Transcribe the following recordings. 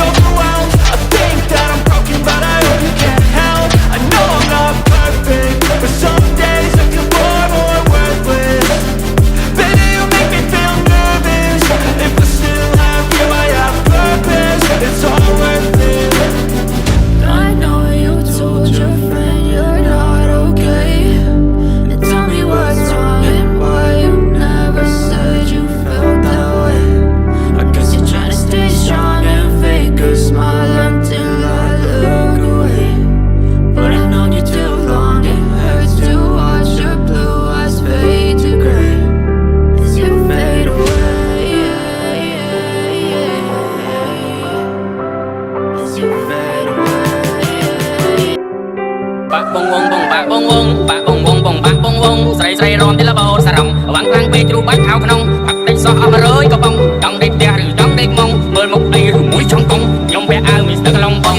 overwhelmed. I think that I'm broken, but I hope you can't help. I know I'm not perfect, but some days I feel more worthless. Baby, you make me feel nervous. If I still have you, I have purpose. It's all worth it. I know you told your friend you're not okay, and tell me what's wrong and why you never said you felt that way. I guess you're trying to stay strong and fake a smile until I look away. But I've known you too long, it hurts to watch your blue eyes fade to gray as you fade away, as you fade away. Bạc bông bông bông bạc bông bông bạc bông bông bông bạc bông bông sậy sậy rôm tí là bầu xà rồng vắng vang bê chú bách áo khăn thật đánh xóa mà rơi có bông trong đây tia rừng trong đây mông mơn một đây rừng mũi trong công nhông bé ao mình sẽ lòng bông.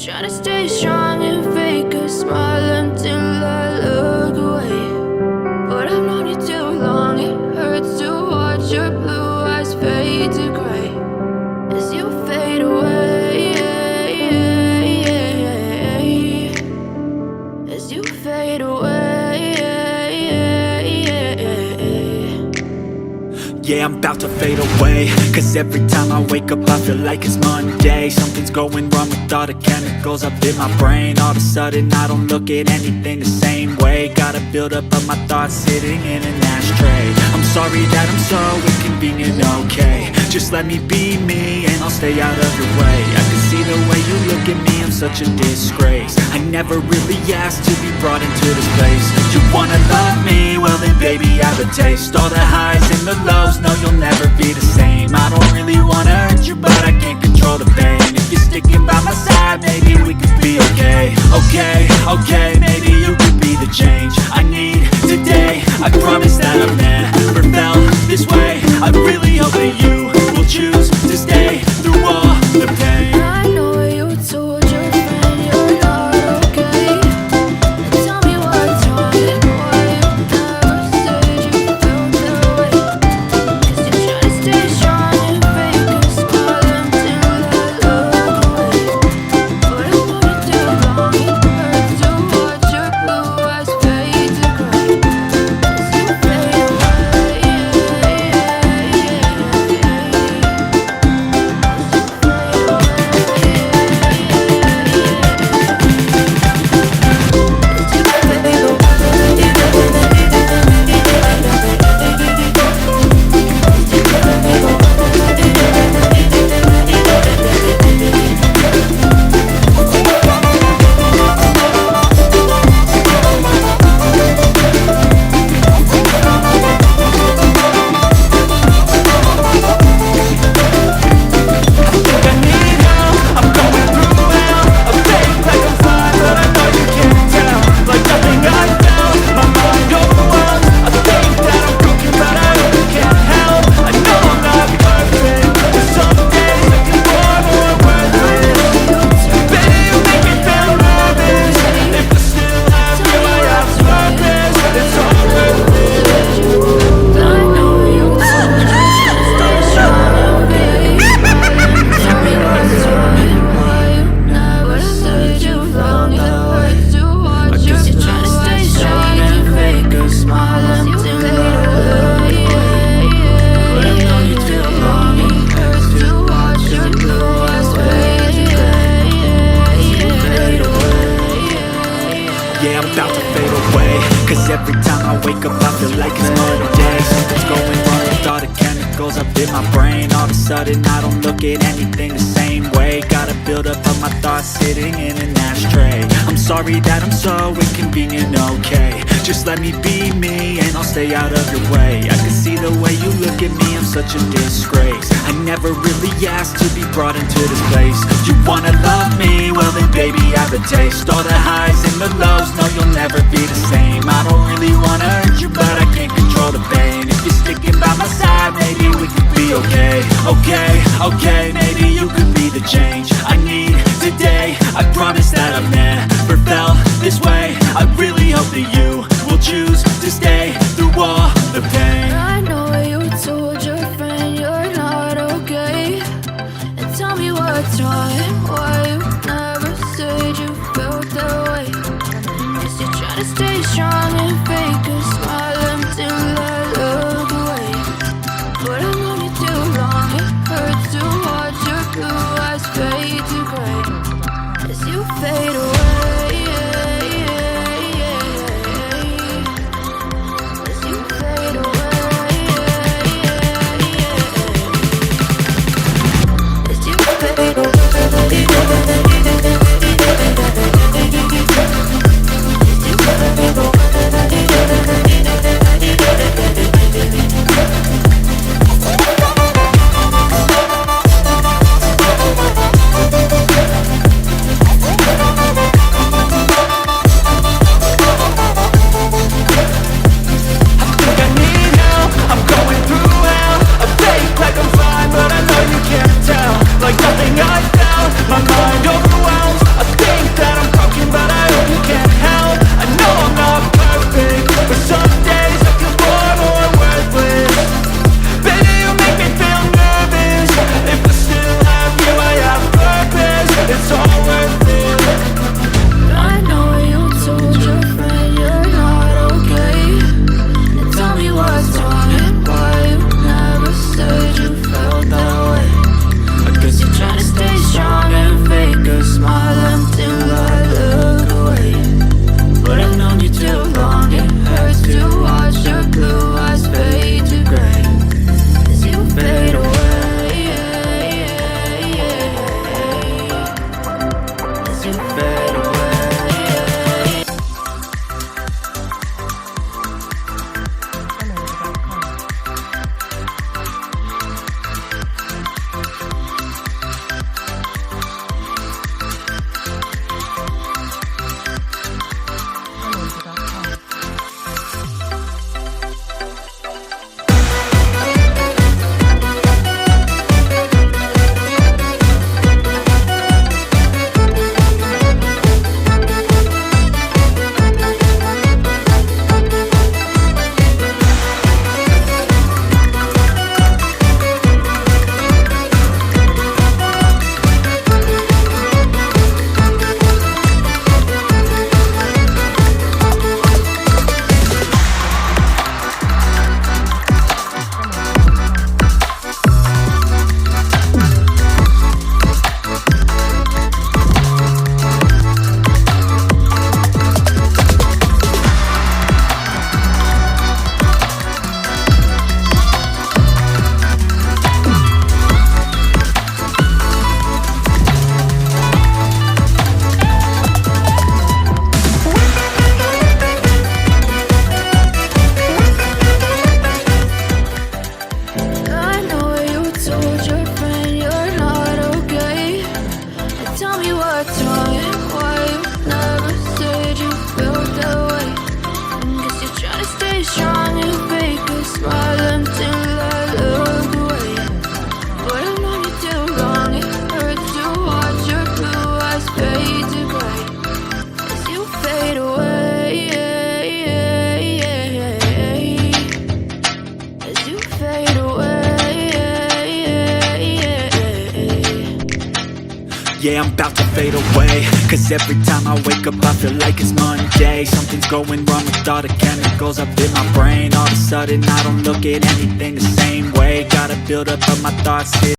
Trying to stay strong and fake a smile until I look away. But I've known you too long, it hurts to watch your blue eyes fade to gray as you fade away, as you fade away. Yeah, I'm about to fade away, cause every time I wake up I feel like it's Monday. Something's going wrong with all the chemicals up in my brain. All of a sudden I don't look at anything the same way. Gotta build up of my thoughts sitting in an ashtray. I'm sorry that I'm so inconvenient, okay. Just let me be me and I'll stay out of your way. I can see the way you look at me, I'm such a disgrace. I never really asked to be brought into this place. You wanna love me? Well then baby I have a taste. All the highs and the lows, no you'll never be the same. I don't really wanna hurt you but I can't control the pain. If you're sticking by my side, maybe we could be okay. Okay, maybe you could be the change I need today. I promise that I've never felt this way. I really hope that you will choose to stay through all the pain. I know you told your friend you're not okay, and tell me what's wrong and why you never said you felt that way. Cause you're trying to stay strong and fake a smile until I look away. But I know you too long, it hurts to watch your blue eyes fade to gray time I wake up I feel like it's Monday. Something's going wrong with all the chemicals up in my brain. All of a sudden I don't look at anything the same way. Gotta build up of my thoughts sitting in an ashtray. I'm sorry that I'm so inconvenient, okay. Just let me be me and I'll stay out of your way. I can see the way you look at me, I'm such a disgrace. I never really asked to be brought into this place. You wanna love me? Well then baby I have a taste. All the highs and the lows, no you'll never be the same. I don't really wanna hurt you but I can't control the pain. If you're sticking by my side maybe we could be okay. Okay, maybe you could be the change I need today. I promise that I've never felt this way. I really hope that you will choose to stay through all the pain. I know you told your friend you're not okay, and tell me what's wrong and why you never said you felt that way. Guess you're trying to stay strong and fake a smile until I look away. But I've known you too long, it hurts to watch your blue eyes fade to gray as you fade away. As you fade away. As you fade away. Yeah, I'm about to fade away, cause every time I wake up I feel like it's Monday. Something's going wrong with all the chemicals up in my brain. All of a sudden I don't look at anything the same way. Gotta build up of my thoughts